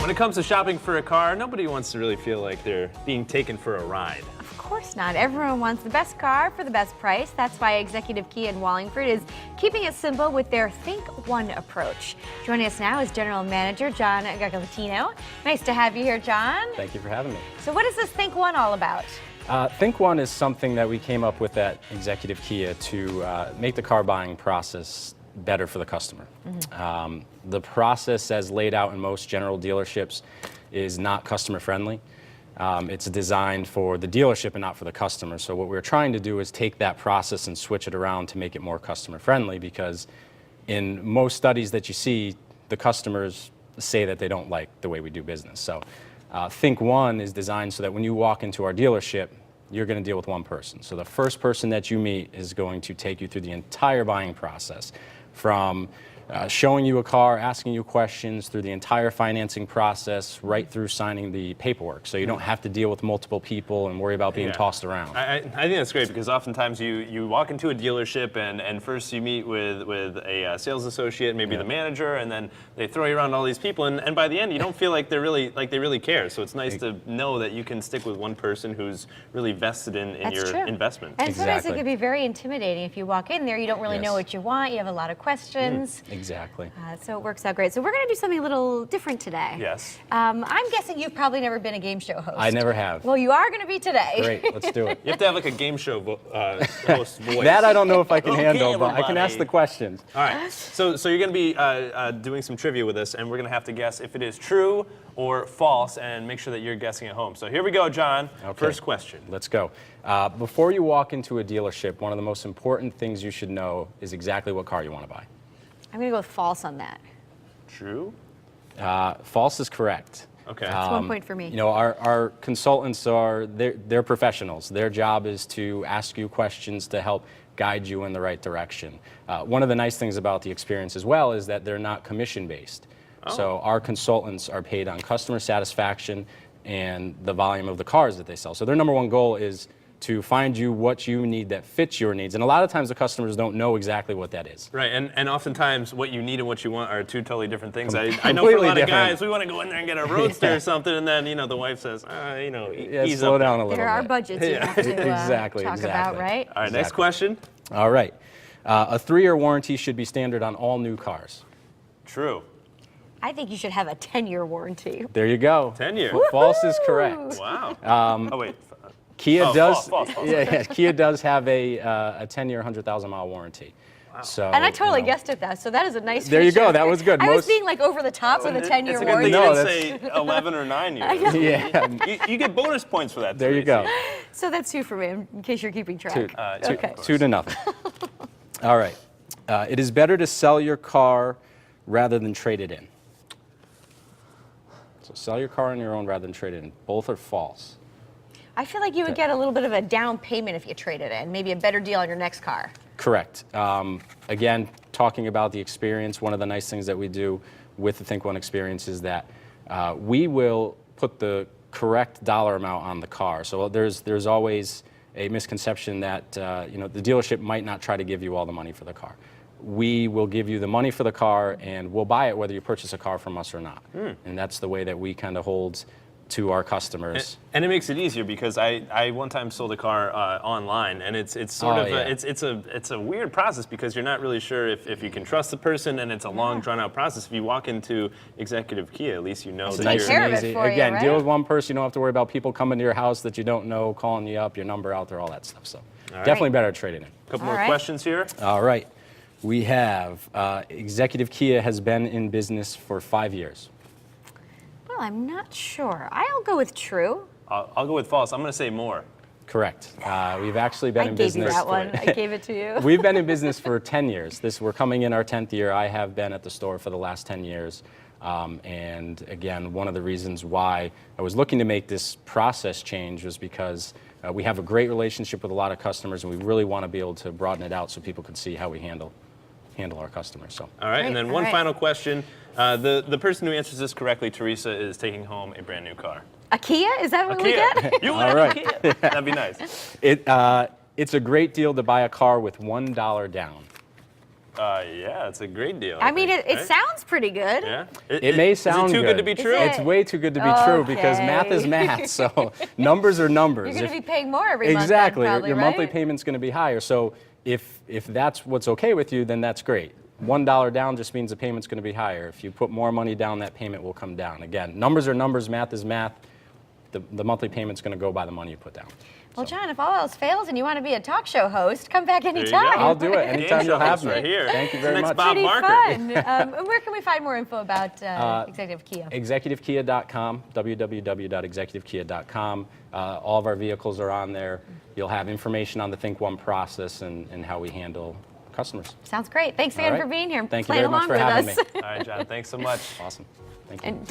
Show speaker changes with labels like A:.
A: When it comes to shopping for a car, nobody wants to really feel like they're being taken for a ride.
B: Of course not. Everyone wants the best car for the best price. That's why Executive Kia in Wallingford is keeping it simple with their Think One approach. Joining us now is General Manager John Gagliatino. Nice to have you here, John.
C: Thank you for having me.
B: So what is this Think One all about?
C: Think One is something that we came up with at Executive Kia to make the car buying process better for the customer. The process as laid out in most general dealerships is not customer friendly. It's designed for the dealership and not for the customer. So what we're trying to do is take that process and switch it around to make it more customer friendly, because in most studies that you see, the customers say that they don't like the way we do business. So Think One is designed so that when you walk into our dealership, you're going to deal with one person. So the first person that you meet is going to take you through the entire buying process, from showing you a car, asking you questions, through the entire financing process, right through signing the paperwork. So you don't have to deal with multiple people and worry about being tossed around.
A: I think that's great, because oftentimes you walk into a dealership and first you meet with a sales associate, maybe the manager, and then they throw you around all these people, and by the end you don't feel like they really care. So it's nice to know that you can stick with one person who's really vested in your investment.
B: And sometimes it can be very intimidating if you walk in there, you don't really know what you want, you have a lot of questions.
C: Exactly.
B: So it works out great. So we're going to do something a little different today.
A: Yes.
B: I'm guessing you've probably never been a game show host.
C: I never have.
B: Well, you are going to be today.
C: Great, let's do it.
A: You have to have like a game show host voice.
C: That I don't know if I can handle, but I can
A: everybody.
C: ask the questions.
A: All right, so you're going to be doing some trivia with us, and we're going to have to guess if it is true or false, and make sure that you're guessing at home. So here we go, John.
C: Okay.
A: First question.
C: Let's go. Before you walk into a dealership, one of the most important things you should know is exactly what car you want to buy.
B: I'm going to go with false on that.
A: True?
C: False is correct.
A: Okay.
B: That's 1 point for me.
C: You know, our consultants they're professionals. Their job is to ask you questions to help guide you in the right direction. One of the nice things about the experience as well is that they're not commission-based. So our consultants are paid on customer satisfaction and the volume of the cars that they sell. So their number one goal is to find you what you need that fits your needs. And a lot of times the customers don't know exactly what that is.
A: Right, and oftentimes what you need and what you want are two totally different things. I know for a
C: Completely
A: lot of
C: different.
A: guys, we want to go in there and get a Roadster or something, and then the wife says, ease
C: slow
A: up.
C: down a little
B: There are
C: bit.
B: budgets you have to talk about, right?
A: All right, next question.
C: All right. A 3-year warranty should be standard on all new cars.
A: True.
B: I think you should have a 10-year warranty.
C: There you go.
A: 10 years.
C: False is correct.
A: Wow. Oh, wait.
C: Kia does.
A: False.
C: Kia does have a 10-year, 100,000-mile warranty. Wow. So,
B: And I totally guessed at that, so that is a nice
C: There you
B: feature.
C: go, that was good.
B: I was being like over the top with a 10-year
A: It's a good
B: warranty.
A: thing you
C: No,
A: didn't say 11 or 9 years.
C: Yeah.
A: You get bonus points for that.
C: There you go.
B: So that's 2 for me, in case you're keeping track.
C: Two,
B: Okay.
C: 2-0. All right. It is better to sell your car rather than trade it in. So sell your car on your own rather than trade it in. Both are false.
B: I feel like you would get a little bit of a down payment if you traded in, maybe a better deal on your next car.
C: Correct. Again, talking about the experience, one of the nice things that we do with the Think One experience is that we will put the correct dollar amount on the car. So there's always a misconception that the dealership might not try to give you all the money for the car. We will give you the money for the car, and we'll buy it whether you purchase a car from us or not. And that's the way that we kind of hold to our customers.
A: And it makes it easier, because I one time sold a car online, and it's sort of it's a weird process, because you're not really sure if you can trust the person, and it's a long drawn out process. If you walk into Executive Kia, at least you know
B: It's
A: that
B: nice
A: you're
B: care of it
C: easy.
B: for you,
C: Again,
B: right?
C: deal with one person. You don't have to worry about people coming to your house that you don't know, calling you up, your number out there, all that stuff. So definitely better trading it.
A: A couple
B: All
A: more
B: right.
A: questions here.
C: All right. We have Executive Kia has been in business for 5 years.
B: Well, I'm not sure. I'll go with true.
A: I'll go with false. I'm going to say more.
C: Correct. We've actually been
B: I
C: in
B: gave you
C: business.
B: that one. I gave it to you.
C: We've been in business for 10 years. We're coming in our 10th year. I have been at the store for the last 10 years. And again, one of the reasons why I was looking to make this process change was because we have a great relationship with a lot of customers, and we really want to be able to broaden it out so people can see how we handle our customers. So.
A: All right,
B: Great,
A: and then
B: all
A: one
B: right.
A: final question. The person who answers this correctly, Teresa, is taking home a brand new car.
B: A Kia? Is that what we
A: Kia.
B: get?
A: You win
C: All
A: a
C: right.
A: Kia. That'd be nice.
C: It's a great deal to buy a car with $1 down.
A: Yeah, it's a great deal.
B: I mean,
A: think,
B: it
A: right?
B: sounds pretty good.
A: Yeah.
C: It may sound
A: Is it too good to be
B: Is
A: true?
B: it?
C: It's way too good to be true because math is
B: Okay.
C: math. So numbers are numbers.
B: You're going to
C: If-
B: be paying more every month.
C: Exactly.
B: Then,
C: Your-
B: probably,
C: your
B: right?
C: monthly payment's going to be higher. So if that's what's okay with you, then that's great. $1 down just means the payment's going to be higher. If you put more money down, that payment will come down. Again, numbers are numbers, math is math. The monthly payment's going to go by the money you put down.
B: Well, John, if all else fails and you want to be a talk show host, come back
A: you
B: anytime.
A: go.
C: I'll do it
A: Game
C: anytime
A: show
C: you'll have
A: host
C: me.
A: right here.
C: Thank you
A: The
C: very
A: next
C: much.
A: Bob
B: Pretty
A: Barker.
B: fun. And where can we find more info about Executive Kia?
C: ExecutiveKia.com, www.executivekia.com. All of our vehicles are on there. You'll have information on the Think One process and how we handle customers.
B: Sounds great. Thanks
C: All
B: again
C: right.
B: for being here.
C: Thank you
B: playing
C: very much
B: along
C: for
B: with
C: having
B: us.
C: me.
A: All right, John. Thanks so much.
C: Awesome. Thank you.
B: And don't